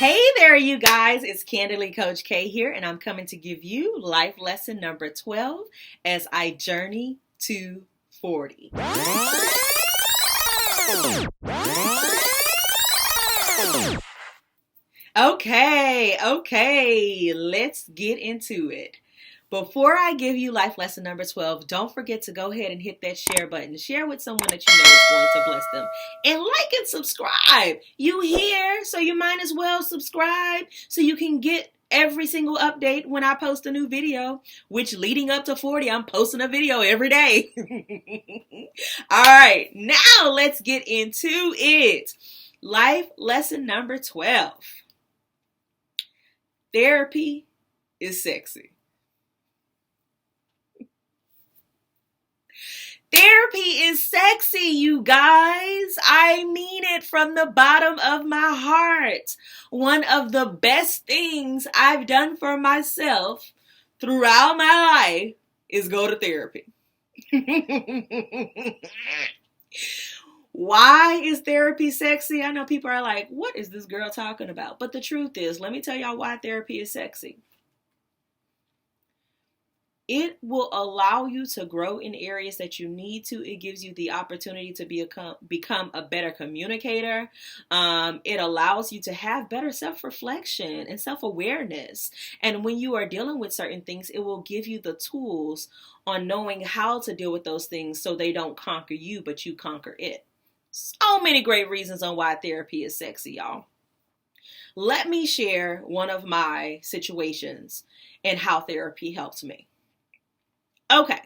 Hey there, you guys. It's Candidly Coach K here, and I'm coming to give you life lesson number 12 as I journey to 40. Okay, let's get into it. Before I give you life lesson number 12, don't forget to go ahead and hit that share button. Share with someone that you know is going to bless them. And like and subscribe. You here, so you might as well subscribe so you can get every single update when I post a new video, which leading up to 40, I'm posting a video every day. All right, now let's get into it. Life lesson number 12. Therapy is sexy. Therapy is sexy, you guys. I mean it from the bottom of my heart. One of the best things I've done for myself throughout my life is go to therapy. Why is therapy sexy? I know people are like, what is this girl talking about? But the truth is, let me tell y'all why therapy is sexy. It will allow you to grow in areas that you need to. It gives you the opportunity to become a better communicator. It allows you to have better self-reflection and self-awareness. And when you are dealing with certain things, it will give you the tools on knowing how to deal with those things so they don't conquer you, but you conquer it. So many great reasons on why therapy is sexy, y'all. Let me share one of my situations and how therapy helped me. Okay,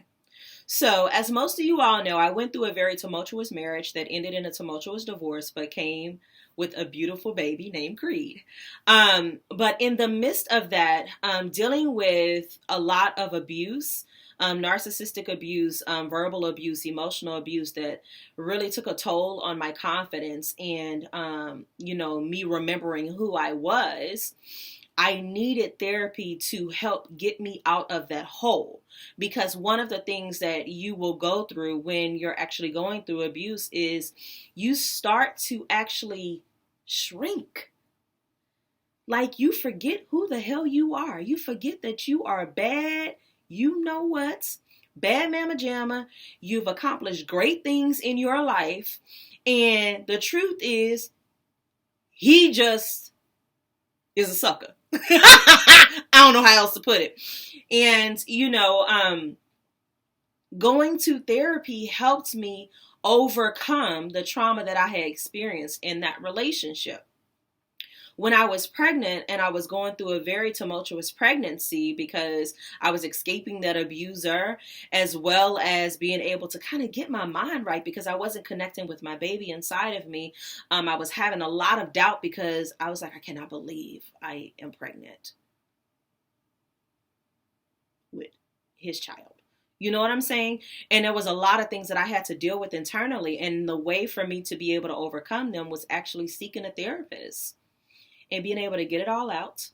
so as most of you all know, I went through a very tumultuous marriage that ended in a tumultuous divorce, but came with a beautiful baby named Creed. But in the midst of that, dealing with a lot of abuse, narcissistic abuse, verbal abuse, emotional abuse that really took a toll on my confidence and, me remembering who I was. I needed therapy to help get me out of that hole, because one of the things that you will go through when you're actually going through abuse is you start to actually shrink. Like you forget who the hell you are. You forget that you are bad. You know what? Bad mama jamma. You've accomplished great things in your life. And the truth is, he just is a sucker. I don't know how else to put it. And, going to therapy helped me overcome the trauma that I had experienced in that relationship. When I was pregnant and I was going through a very tumultuous pregnancy because I was escaping that abuser, as well as being able to kind of get my mind right because I wasn't connecting with my baby inside of me. I was having a lot of doubt because I was like, I cannot believe I am pregnant with his child. You know what I'm saying? And there was a lot of things that I had to deal with internally. And the way for me to be able to overcome them was actually seeking a therapist and being able to get it all out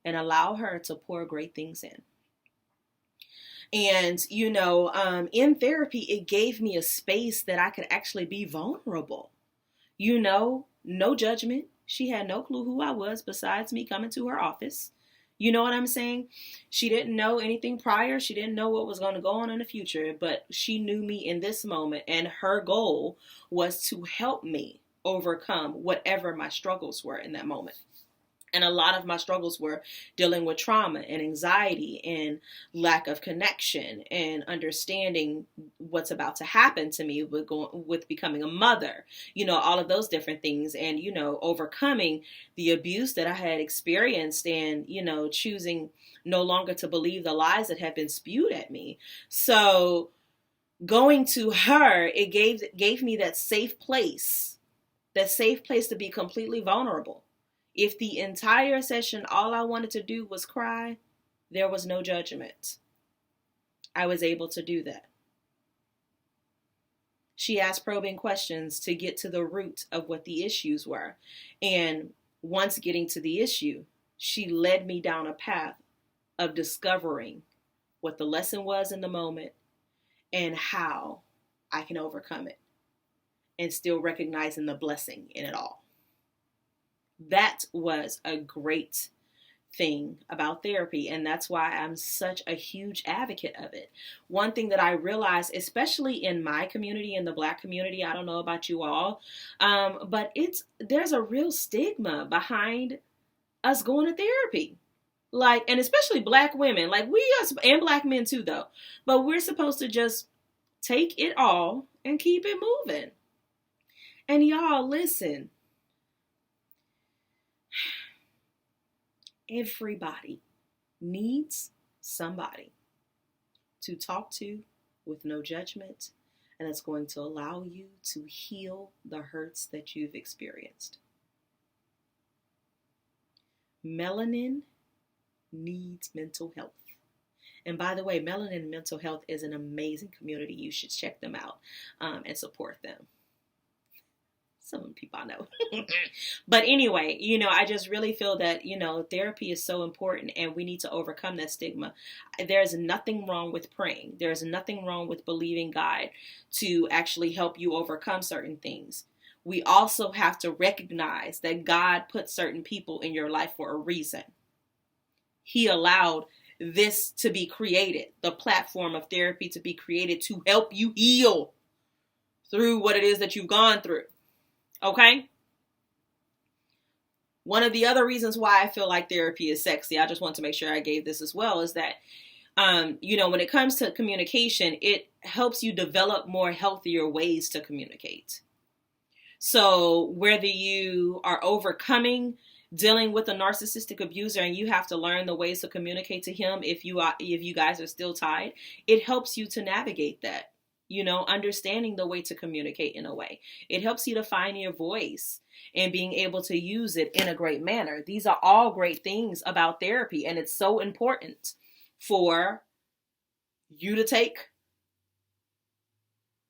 and allow her to pour great things in. And, in therapy, it gave me a space that I could actually be vulnerable. No judgment. She had no clue who I was besides me coming to her office. You know what I'm saying? She didn't know anything prior. She didn't know what was going to go on in the future, but she knew me in this moment. And her goal was to help me overcome whatever my struggles were in that moment. And a lot of my struggles were dealing with trauma and anxiety and lack of connection and understanding what's about to happen to me with becoming a mother, all of those different things. And, overcoming the abuse that I had experienced and, choosing no longer to believe the lies that had been spewed at me. So going to her, it gave me that safe place to be completely vulnerable. If the entire session, all I wanted to do was cry, there was no judgment. I was able to do that. She asked probing questions to get to the root of what the issues were. And once getting to the issue, she led me down a path of discovering what the lesson was in the moment and how I can overcome it and still recognizing the blessing in it all. That was a great thing about therapy, and that's why I'm such a huge advocate of it. One thing that I realized, especially in my community, in the Black community, I don't know about you all, but there's a real stigma behind us going to therapy. Like, and especially Black women, like and Black men too, though. But we're supposed to just take it all and keep it moving. And y'all, listen, everybody needs somebody to talk to with no judgment, and it's going to allow you to heal the hurts that you've experienced. Melanin needs mental health. And by the way, Melanin Mental Health is an amazing community. You should check them out and support them. Some people I know. But anyway, I just really feel that, therapy is so important, and we need to overcome that stigma. There's nothing wrong with praying. There's nothing wrong with believing God to actually help you overcome certain things. We also have to recognize that God put certain people in your life for a reason. He allowed this to be created, the platform of therapy to be created to help you heal through what it is that you've gone through. Okay? One of the other reasons why I feel like therapy is sexy, I just want to make sure I gave this as well, is that, when it comes to communication, it helps you develop more healthier ways to communicate. So whether you are dealing with a narcissistic abuser and you have to learn the ways to communicate to him if you guys are still tied, it helps you to navigate that. Understanding the way to communicate in a way. It helps you to find your voice and being able to use it in a great manner. These are all great things about therapy, and it's so important for you to take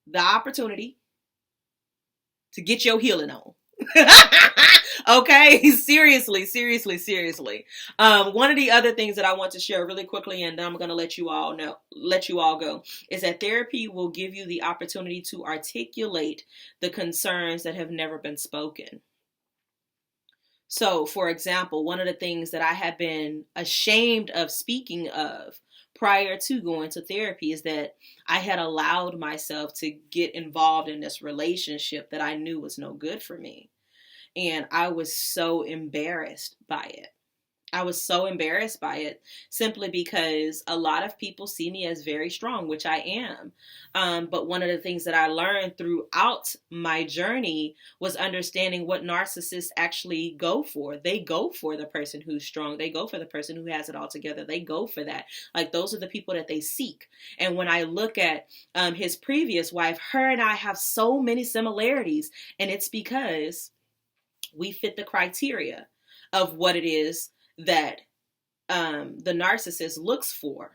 the opportunity to get your healing on. Okay, seriously. One of the other things that I want to share really quickly, and then I'm going to let you all go, is that therapy will give you the opportunity to articulate the concerns that have never been spoken. So, for example, one of the things that I have been ashamed of speaking of prior to going to therapy is that I had allowed myself to get involved in this relationship that I knew was no good for me. And I was so embarrassed by it. Simply because a lot of people see me as very strong, which I am. But one of the things that I learned throughout my journey was understanding what narcissists actually go for. They go for the person who's strong. They go for the person who has it all together. They go for that. Like, those are the people that they seek. And when I look at his previous wife, her and I have so many similarities. And it's because we fit the criteria of what it is that the narcissist looks for.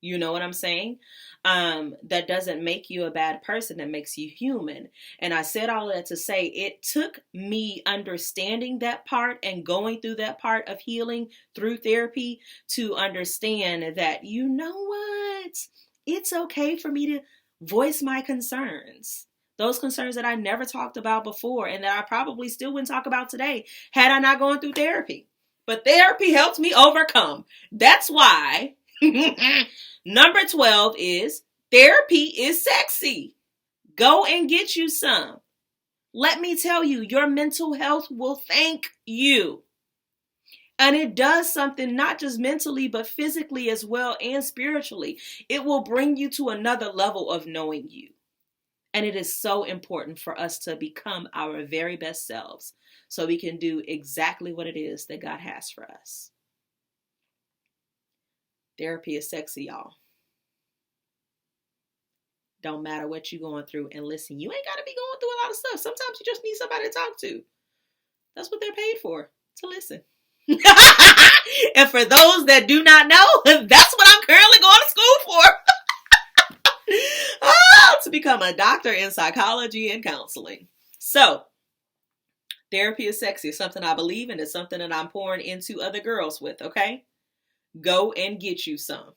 You know what I'm saying? That doesn't make you a bad person. That makes you human. And I said all of that to say it took me understanding that part and going through that part of healing through therapy to understand that, you know what? It's okay for me to voice my concerns. Those concerns that I never talked about before and that I probably still wouldn't talk about today had I not gone through therapy. But therapy helped me overcome. That's why number 12 is therapy is sexy. Go and get you some. Let me tell you, your mental health will thank you. And it does something not just mentally, but physically as well and spiritually. It will bring you to another level of knowing you. And it is so important for us to become our very best selves so we can do exactly what it is that God has for us. Therapy is sexy, y'all. Don't matter what you're going through. And listen, you ain't got to be going through a lot of stuff. Sometimes you just need somebody to talk to. That's what they're paid for, to listen. And for those that do not know, that's what I'm currently going to school for. To become a doctor in psychology and counseling. So, therapy is sexy. It's something I believe in. It's something that I'm pouring into other girls with, okay? Go and get you some.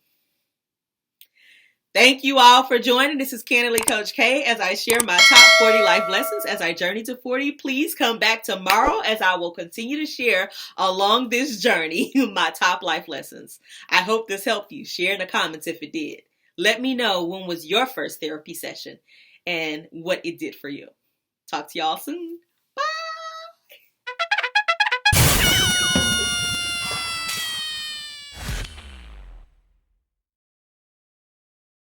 Thank you all for joining. This is Candidly Coach K as I share my top 40 life lessons as I journey to 40. Please come back tomorrow as I will continue to share along this journey my top life lessons. I hope this helped you. Share in the comments if it did. Let me know when was your first therapy session and what it did for you. Talk to y'all soon.